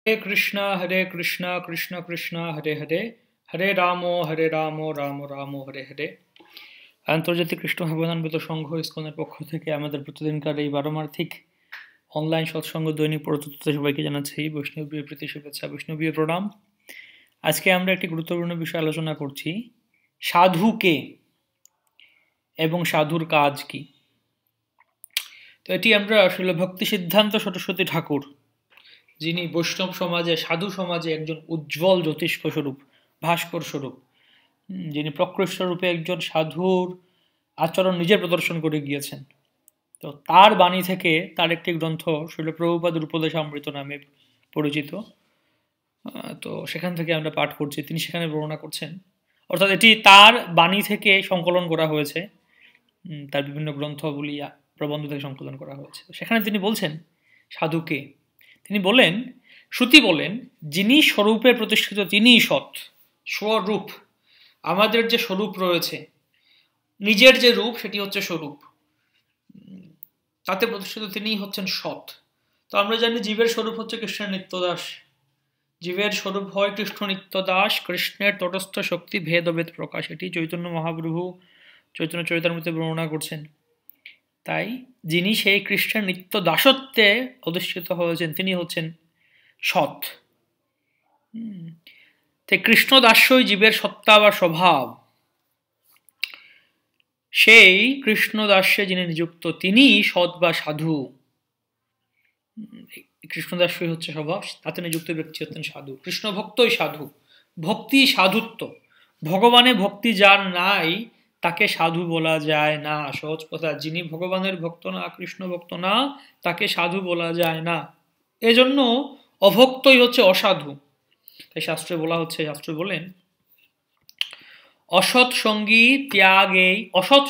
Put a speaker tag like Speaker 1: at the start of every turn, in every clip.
Speaker 1: হরে কৃষ্ণ কৃষ্ণ কৃষ্ণ হরে হরে হরে রাম রাম রাম হরে হরে। আন্তর্জাতিক কৃষ্ণ ভাবনান্বিত সংঘ ইসকনের পক্ষ থেকে আমাদের প্রতিদিনকার এই বারমার্থিক অনলাইন সৎসঙ্গ দৈনিক প্রযুক্ত সবাইকে জানাচ্ছি বৈষ্ণবীয় প্রীতি শুভেচ্ছা, বৈষ্ণবীয় প্রণাম। আজকে আমরা একটি গুরুত্বপূর্ণ বিষয় আলোচনা করছি, সাধু কে এবং সাধুর কাজ কি। তো এটি আমরা আসলে ভক্তি সিদ্ধান্ত সরস্বতী ঠাকুর, যিনি বৈষ্ণব সমাজে সাধু সমাজে একজন উজ্জ্বল জ্যোতিষ্ক স্বরূপ, ভাস্কর স্বরূপ, যিনি প্রকৃষ্ট রূপে একজন সাধুর আচরণ নিজে প্রদর্শন করে গিয়েছেন। তো তার বাণী থেকে তার একটি গ্রন্থ শিল প্রভুপাদের উপদেশামৃত নামে পরিচিত। তো সেখান থেকে আমরা পাঠ করছি, তিনি সেখানে বর্ণনা করছেন, অর্থাৎ এটি তার বাণী থেকে সংকলন করা হয়েছে, তার বিভিন্ন গ্রন্থগুলি প্রবন্ধ থেকে সংকলন করা হয়েছে। সেখানে তিনি বলছেন সাধুকে, তিনি বলেন, শ্রুতি বলেন, যিনি স্বরূপে প্রতিষ্ঠিত তিনিই সৎ। স্বরূপ, আমাদের যে স্বরূপ রয়েছে, নিজের যে রূপ সেটি হচ্ছে স্বরূপ, তাতে প্রতিষ্ঠিত তিনিই হচ্ছেন সৎ। তো আমরা জানি জীবের স্বরূপ হচ্ছে কৃষ্ণের নিত্যদাস, জীবের স্বরূপ হয় কৃষ্ণ নিত্যদাস, কৃষ্ণের তটস্থ শক্তি ভেদভেদ প্রকাশ। এটি চৈতন্য মহাপ্রভু চৈতন্য চরিতামৃতে বর্ণনা করছেন। তাই যিনি সেই কৃষ্ণের নিত্য দাসত্বে অধিষ্ঠিত হয়েছেন তিনি হচ্ছেন সৎ। তাই কৃষ্ণ দাস্যই জীবের সত্তা বা স্বভাব। সেই কৃষ্ণ দাস্যে যিনি নিযুক্ত তিনি সৎ বা সাধু। কৃষ্ণ দাস্যই হচ্ছে স্বভাব, তাতে নিযুক্ত ব্যক্তি হচ্ছেন সাধু। কৃষ্ণ ভক্তই সাধু, ভক্তি সাধুত্ব। ভগবানে ভক্তি যার নাই তাকে সাধু বলা যায় না। সহজ কথা, যিনি ভগবানের ভক্ত না, কৃষ্ণ ভক্ত না, তাকে সাধু বলা যায় না। এজন্য অভক্তই হচ্ছে অসাধু। তাই শাস্ত্রে বলা হচ্ছে, শাস্ত্র বলেন, অসৎ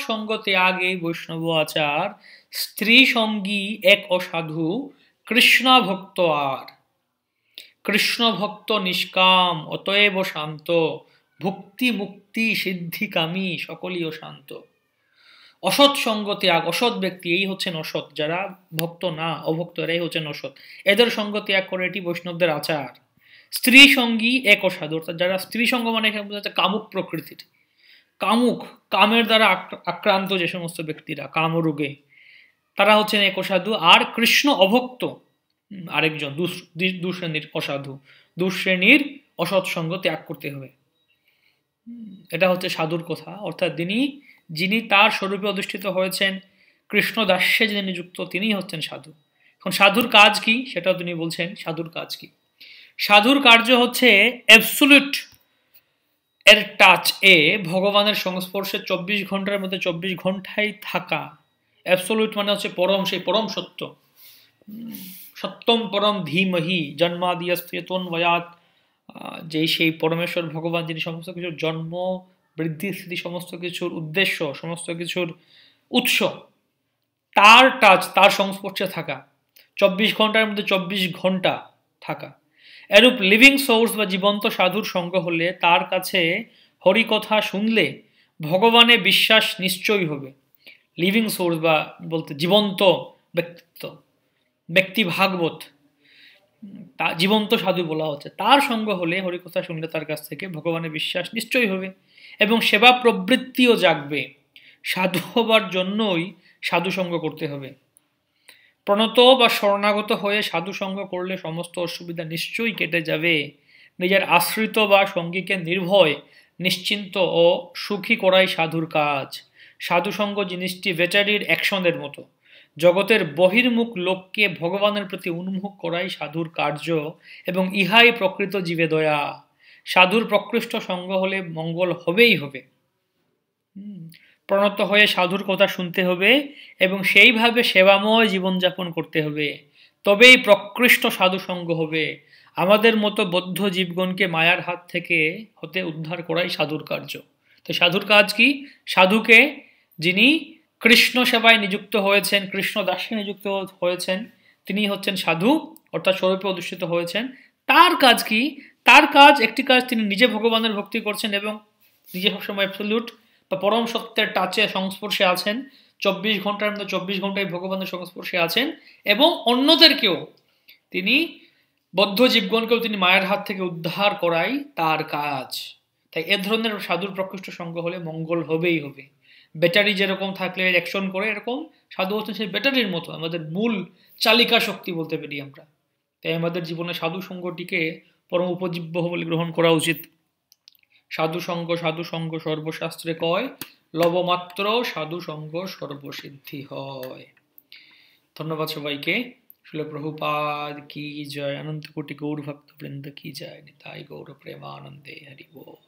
Speaker 1: সঙ্গ ত্যাগেই বৈষ্ণব আচার, স্ত্রী সঙ্গী এক অসাধু, কৃষ্ণ ভক্ত আর। কৃষ্ণ ভক্ত নিষ্কাম অতএব শান্ত, ভক্তি মুক্তি সিদ্ধিকামী সকলই শান্ত। অসৎ সঙ্গ ত্যাগ, অসৎ ব্যক্তি এই হচ্ছেন অসৎ, যারা ভক্ত না, অভক্ত, এরাই হচ্ছেন অসৎ। এদের সঙ্গ ত্যাগ করে এটি বৈষ্ণবদের আচার। স্ত্রী সঙ্গী এক অসাধু, অর্থাৎ যারা স্ত্রী সঙ্গ মানে এখানে বোঝা যাচ্ছে কামুক প্রকৃতির, কামের দ্বারা আক্রান্ত যে সমস্ত ব্যক্তিরা, কামরোগে, তারা হচ্ছেন এক অসাধু। আর কৃষ্ণ অভক্ত আরেকজন, দুশ্রেণীর অসাধু, দুশ্রেণীর অসৎ সঙ্গ ত্যাগ করতে হবে। এটা হচ্ছে সাধুর কথা, অর্থাৎ যিনি তার স্বরূপে অধিষ্ঠিত হয়েছেন, কৃষ্ণ দাস্যে যিনি নিযুক্ত তিনিই হচ্ছেন সাধু। এখন সাধুর কাজ কি সেটাও তিনি বলছেন। সাধুর কাজ কি? সাধুর কার্য হচ্ছে অ্যাবসোলিউট এর টাচ এ ভগবানের সংস্পর্শে 24 ঘন্টার মধ্যে 24 ঘন্টায় থাকা। অ্যাবসোলিউট মানে হচ্ছে পরম, সেই পরম সত্য। সত্যম পরম ধীমহি জন্মাদিয়স্তন্বয়াত, সেই পরমেশ্বর ভগবান যিনি সমস্ত কিছুর জন্ম, বৃদ্ধি, স্থিতি, সমস্ত কিছুর উদ্দেশ্য, সমস্ত কিছুর উৎস, তার টাচ, তার সংস্পর্শে থাকা, 24 ঘন্টার মধ্যে 24 ঘন্টা থাকা। এরূপ লিভিং সোর্স বা জীবন্ত সাধুর সঙ্গ হলে, তার কাছে হরিকথা শুনলে ভগবানে বিশ্বাস নিশ্চয়ই হবে। লিভিং সোর্স বা বলতে জীবন্ত ব্যক্তিত্ব, ব্যক্তি ভাগবত, তা জীবন্ত সাধু বলা হচ্ছে। তার সঙ্গ হলে, হরিকথা শুনলে তার কাছ থেকে ভগবানের বিশ্বাস নিশ্চয়ই হবে এবং সেবা প্রবৃত্তিও জাগবে। সাধু হবার জন্যই সাধু সঙ্গ করতে হবে। প্রণত বা শরণাগত হয়ে সাধু সঙ্গ করলে সমস্ত অসুবিধা নিশ্চয়ই কেটে যাবে। নিজের আশ্রিত বা সঙ্গীকে নির্ভয়, নিশ্চিন্ত ও সুখী করাই সাধুর কাজ। সাধু সঙ্গ জিনিসটি ব্যাটারির অ্যাকশনের মতো। জগতের বহির্মুখ লোককে ভগবানের প্রতি উন্মুখ করাই সাধুর কার্য এবং ইহাই প্রকৃত জীবে দয়া। সাধুর প্রকৃষ্ট সঙ্গ হলে মঙ্গল হবেই হবে। প্রণত হয়ে সাধুর কথা শুনতে হবে এবং সেইভাবে সেবাময় জীবনযাপন করতে হবে, তবেই প্রকৃষ্ট সাধু সঙ্গ হবে। আমাদের মতো বদ্ধ জীবগণকে মায়ার হাত থেকে হতে উদ্ধার করাই সাধুর কার্য। তো সাধুর কাজ কি? সাধুকে, যিনি কৃষ্ণ সেবায় নিযুক্ত হয়েছেন, কৃষ্ণ দাসে নিযুক্ত হয়েছেন, তিনি হচ্ছেন সাধু, অর্থাৎ স্বরূপে অধিষ্ঠিত হয়েছেন। তার কাজ কি? তার কাজ, একটি কাজ, তিনি নিজে ভগবানের ভক্তি করছেন এবং নিজে সবসময় অ্যাবসলিউট বা পরম সত্যের টাচে, সংস্পর্শে আছেন। 24 ঘন্টার মধ্যে 24 ঘন্টায় ভগবানের সংস্পর্শে আছেন এবং অন্যদেরকেও তিনি বদ্ধ জীবগণকেও তিনি মায়ের হাত থেকে উদ্ধার করাই তার কাজ। তাই এ ধরনের সাধুর প্রকৃষ্ট সঙ্গ হলে মঙ্গল হবেই হবে। ব্যাটারি যেরকম থাকলে অ্যাকশন করে, এরকম সাধু হচ্ছেন সেই ব্যাটারির মতো, আমাদের মূল চালিকা শক্তি বলতে পারি আমরা। তাই আমাদের জীবনে সাধু সঙ্গটিকে পরম উপজীব্য বলে গ্রহণ করা উচিত। সাধু সঙ্গ সর্বশাস্ত্রে কয়, লবমাত্র সাধু সঙ্গ সর্বসিদ্ধি হয়। ধন্যবাদ সবাইকে। শিল প্রভুপাদ কি জয়, অনন্ত কোটি গৌর ভক্ত বৃন্দ কি জয়, নিতাই গৌর প্রেমানন্দে হরি বল।